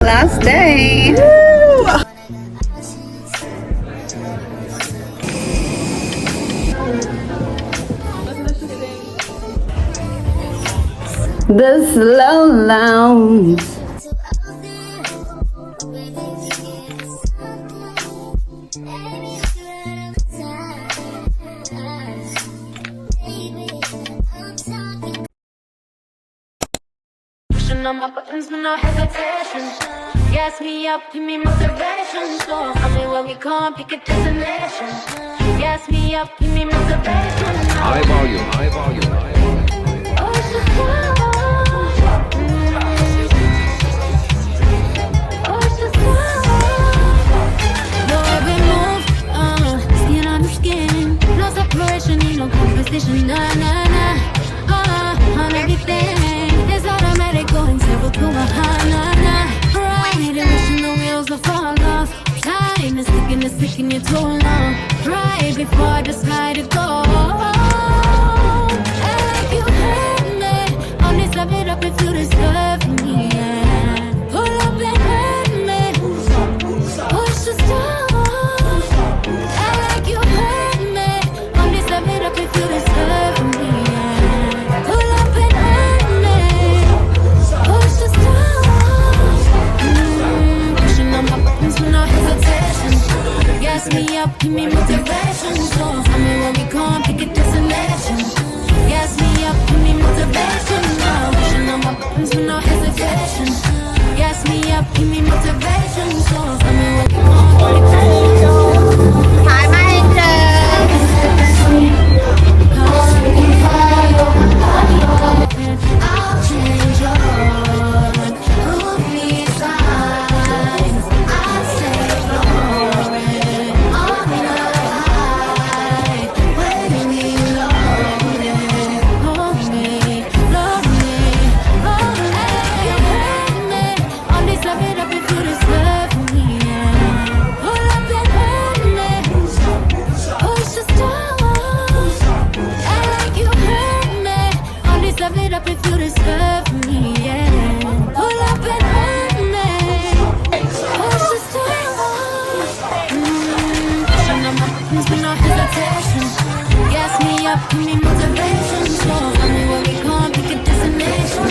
Last day. The slow lounge. Pushing on my buttons with no hesitation. Gas me up, give me motivation. So tell me where we come, pick a destination. Gas me up, give me motivation. High volume, high volume, high volume. Oh, it's just love. Oh, it's just love. No, every move, skin on skin. No separation, need no conversation. Nah, nah, nah. On everything. It's automatic, going several to a high, nah, nah. Right, and wishing the wheels will fall off. Time is ticking, you're too long. Right before I decide to go. Like you hurt me. Only step it up if you deserve me. Yeah. Pull up and hurt me. Push the stars. Like you hurt me. Only step it up if you deserve me. Yeah. Pull up and hurt me. Push the stars. Pushing on my buttons with no hesitation. Gas me up, give me motivation. So tell me where we going, pick a destination. Gas me up, give me motivation. Now pushing on my buttons with no hesitation. Gas me up, give me motivation. So tell me where we going, pick a destination. Hi, my angels. I'll change your heart. Put me signs. I'll stay flooring on the high. When we loaded, hold me, love me, hold me. You hurt me. Only step it up if you deserve me. Yeah. Pull up and hurt me. Push the stars. Like you hurt me. Only step it up if you deserve me. Yeah. Pull up and hurt me. Push the stars. Pushing on my buttons with no hesitation. Gas me up, give me motivation. So tell me where we going, pick a destination.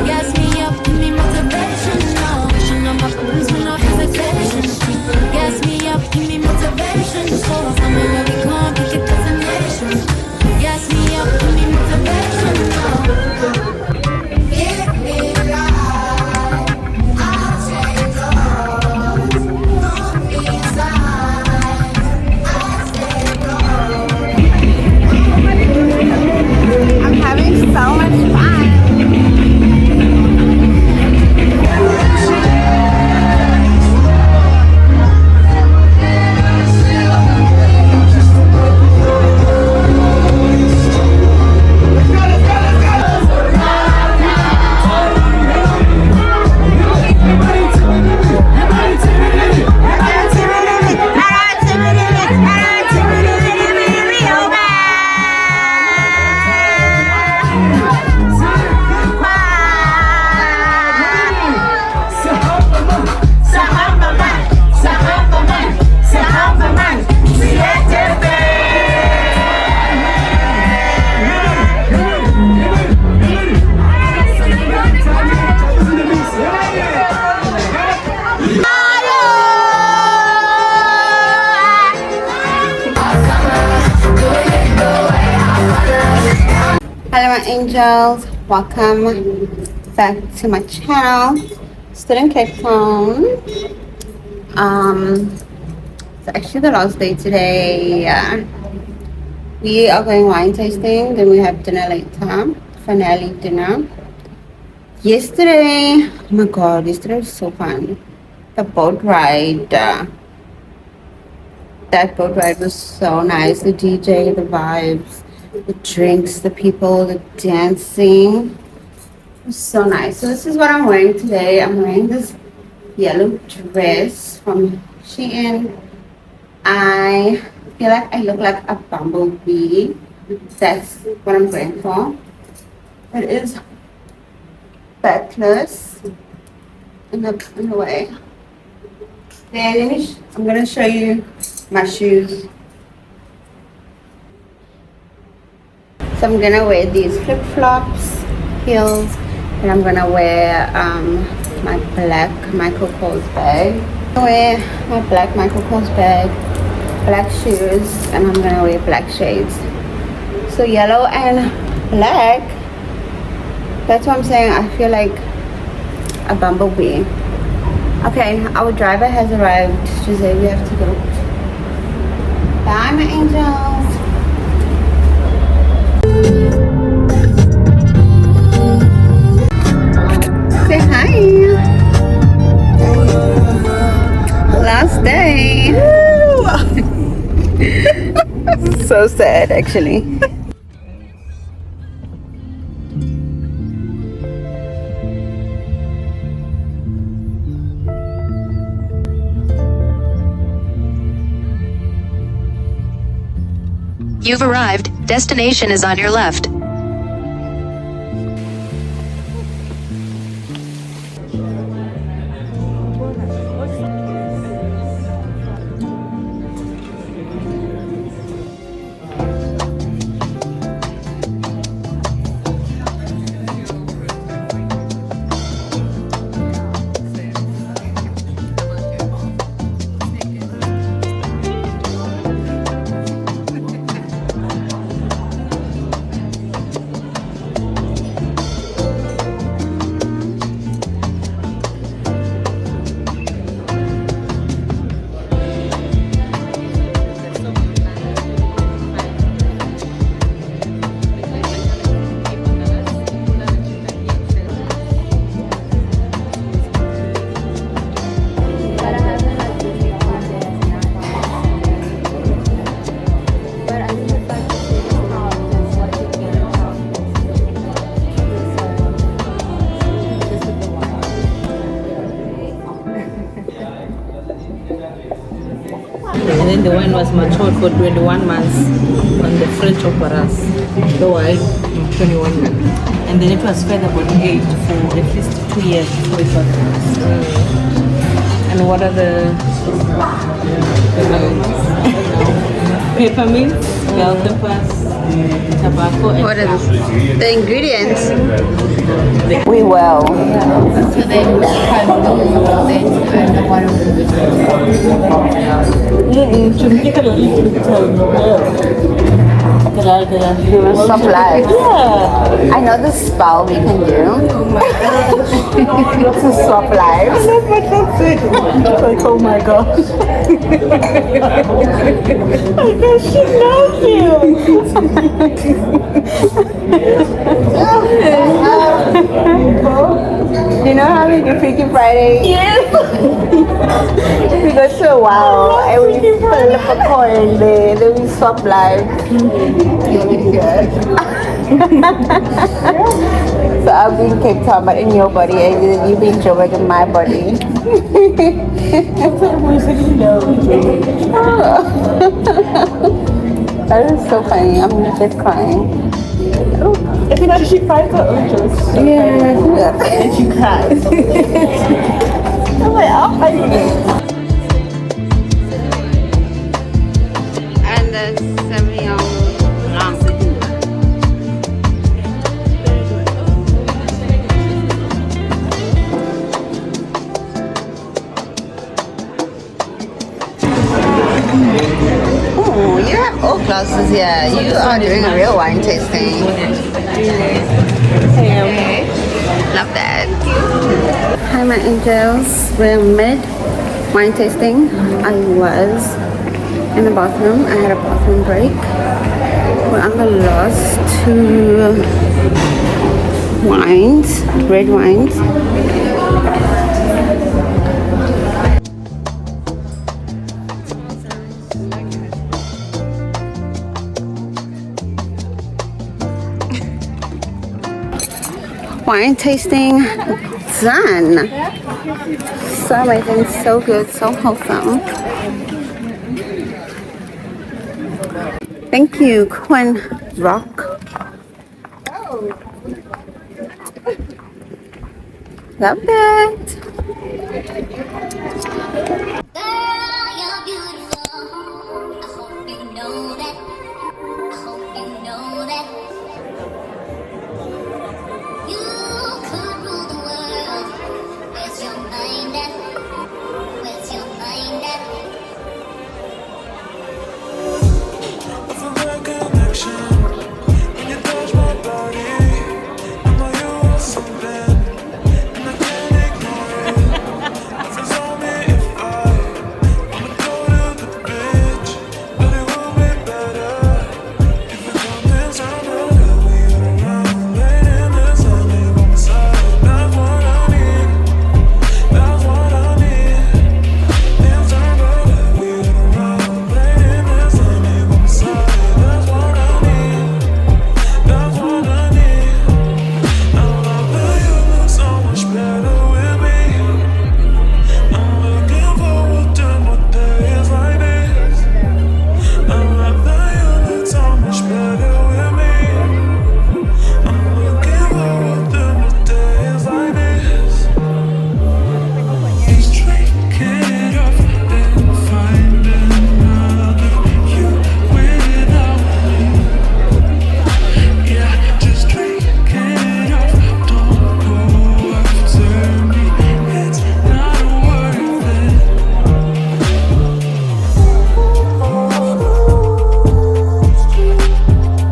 Gas me up, give me motivation. Now pushing on my buttons with no hesitation. Gas me up, give me motivation. So tell me where we going, pick a destination. Gas me up, give me motivation. Now give me life. I'll take those. Put me aside. I'll stay low. I'm having so much fun. Hello my angels, welcome back to my channel. Still in Cape Town. It's actually the last day today. We are going wine tasting, then we have dinner later, finale dinner. Yesterday, oh my god, yesterday was so fun. The boat ride, that boat ride was so nice. The DJ, the vibes, the drinks, the people, the dancing. It was so nice. So this is what I'm wearing today. I'm wearing this yellow dress from Shein. I feel like I look like a bumblebee. That's what I'm going for. It is backless. in the way. Then I'm gonna show you my shoes. So I'm gonna wear these flip flops, heels, and I'm gonna wear my black Michael Kors bag. I'm gonna wear my black Michael Kors bag, black shoes, and I'm gonna wear black shades. So yellow and black. That's what I'm saying. I feel like a bumblebee. Okay, our driver has arrived. Jose, we have to go. Bye, my angels. Say hi. Last day. So sad, actually. You've arrived. Destination is on your left. And then the wine was matured for 21 months on the French operas. The wine, 21 months. And then it was featherbone aged for at least 2 years before it was released. And what are the peppermint, bell peppers, tobacco, and What is flour. the ingredients? We will. So then Stop live. Yeah. I know the spell we can do. To swap lives. Like, oh my gosh. I guess she loves You know how we do Freaky Friday? Yes. We go to a wow and we fill up a coin there, then we swap lives. So I'll be in Cape Town but in your body and then you be in Joburg in my body. That is so funny. I'm just crying. I think she finds her own jokes. Yeah. And she cries. I'm like, I'll find you. And the 70 Oh, you have all classes here. You are doing a real wine tasting. Love that. Hi, my angels. We're mid wine tasting. I was in the bathroom. I had a bathroom break. We're on the last 2 wines, red wines. Wine tasting done. So amazing, so good, so wholesome. Thank you, Quoin Rock. Love it. you're beautiful. I hope you know that. I hope you know that. You could rule the world. Where's your mind at? Where's your mind at?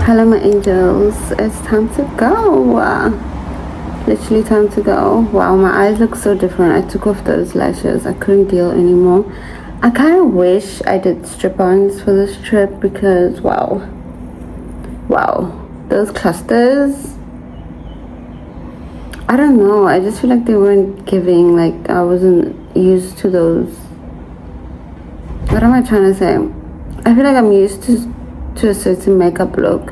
Hello my angels, it's time to go. Literally time to go. Wow, my eyes look so different. I took off those lashes. I couldn't deal anymore. I kind of wish I did strip-ons for this trip because wow, those clusters, I don't know, I just feel like they weren't giving. Like I wasn't used to those. What am I trying to say? I feel like I'm used to a certain makeup look,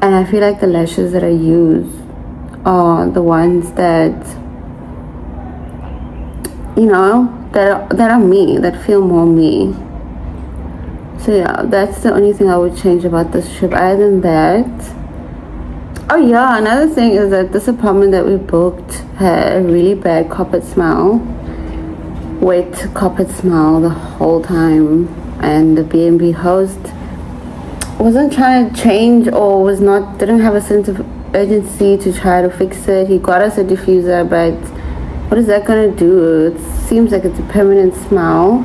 and I feel like the lashes that I use are the ones that, you know, that are me, that feel more me. So yeah, that's the only thing I would change about this trip. Other than that, oh yeah, another thing is that this apartment that we booked had a really bad carpet smell, wet carpet smell the whole time, and the B&B host wasn't trying to change or didn't have a sense of urgency to try to fix it. He got us a diffuser, but what is that gonna do? It seems like it's a permanent smell.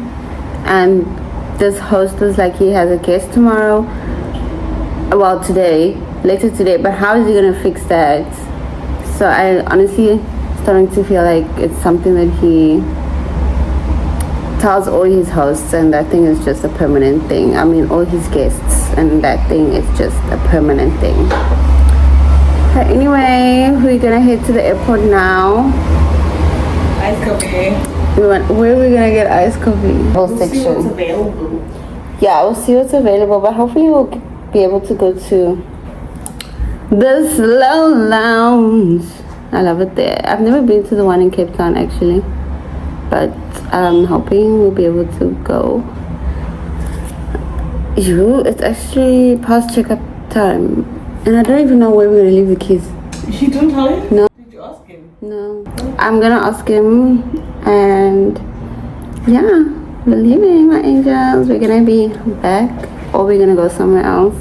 And this host was like, he has a guest tomorrow, well later today, but how is he gonna fix that? So I honestly starting to feel like it's something that he tells all his hosts, and that thing is just a permanent thing. I mean, all his guests, and that thing is just a permanent thing. But anyway, we're gonna head to the airport now. Ice coffee. Where are we gonna get iced coffee? Whole See section. what's available. Yeah, we'll see what's available, but hopefully we'll be able to go to the Slow Lounge. I love it there. I've never been to the one in Cape Town actually, but I'm hoping we'll be able to go. It's actually past checkup time, and I don't even know where we're gonna leave the keys. She didn't tell you? No. Did you ask him? No. I'm gonna ask him, and yeah, we're leaving, my angels. We're gonna be back, or we're gonna go somewhere else.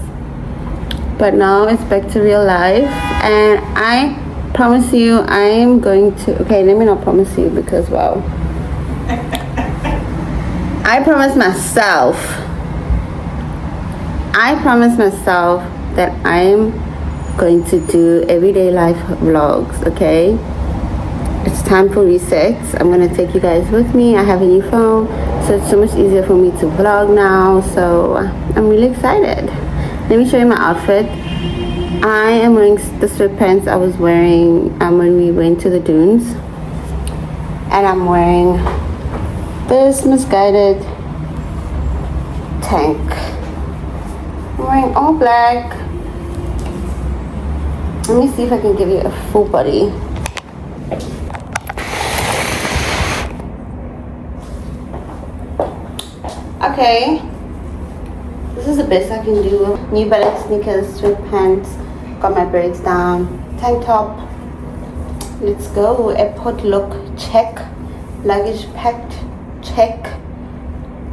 But now it's back to real life, and I promise you I am going to, okay, let me not promise you because wow. I promise myself that I am going to do everyday life vlogs, okay? It's time for resets. I'm gonna take you guys with me. I have a new phone, so it's so much easier for me to vlog now, so I'm really excited. Let me show you my outfit. I am wearing the sweatpants I was wearing when we went to the dunes, and I'm wearing this misguided tank. I'm wearing all black. Let me see if I can give you a full body. Okay, this is the best I can do. New Balance sneakers, sweatpants, got my braids down, tank top. Let's go. Airport look check. Luggage packed. Check.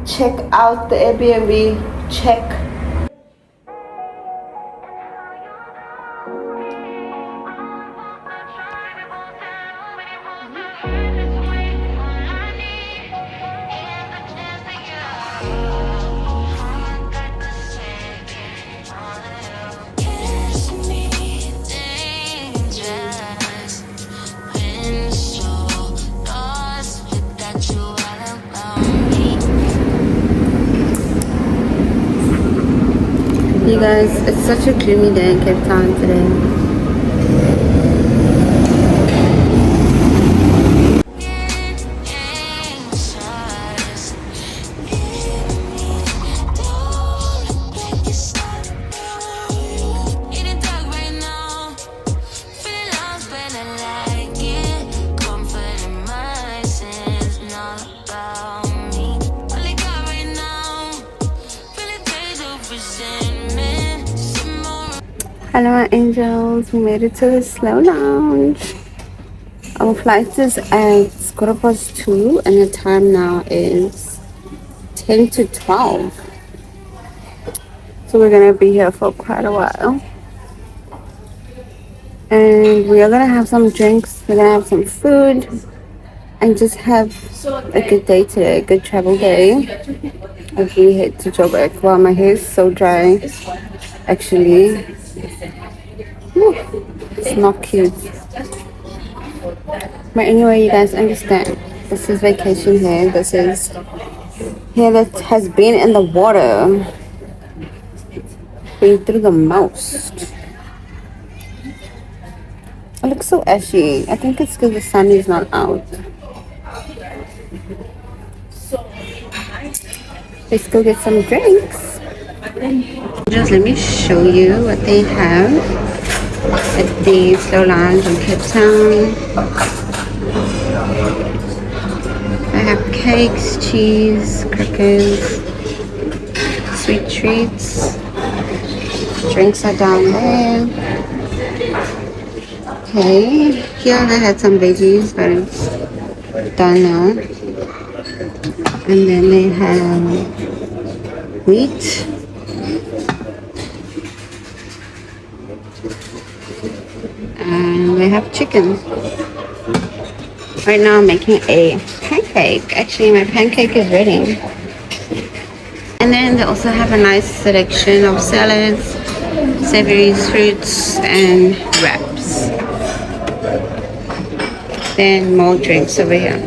Check out the Airbnb. Check. Kiss me dangerous when so lost without you all around me. You guys, it's such a gloomy day in Cape Town today. Anxious, don't look like it's not in the dark right now. Feeling lost, but I like it. Comfort in my sins, not about me. Only God right now. Feeling days of resentment. Some more. Hello, my angels. We made it to the slow lounge. Our flight is at 2:15, and the time now is 10 to 12. So we're gonna be here for quite a while. And we are gonna have some drinks, we're gonna have some food, and just have a good day today, a good travel day. As we head to Joburg. Wow, my hair is so dry. Actually, whew, it's not cute. But anyway, you guys understand. This is vacation here. This is here that has been in the water. Been through the most. It looks so ashy. I think it's because the sun is not out. Let's go get some drinks. Just let me show you what they have at the Slow Lounge in Cape Town. I have cakes, cheese, crackers, sweet treats. Drinks are down there. Okay, here they had some veggies, but it's done now. And then they have wheat. And they have chicken. Right now I'm making a pancake. Actually, my pancake is ready. And then they also have a nice selection of salads, savories, fruits, and wraps. Then more drinks over here.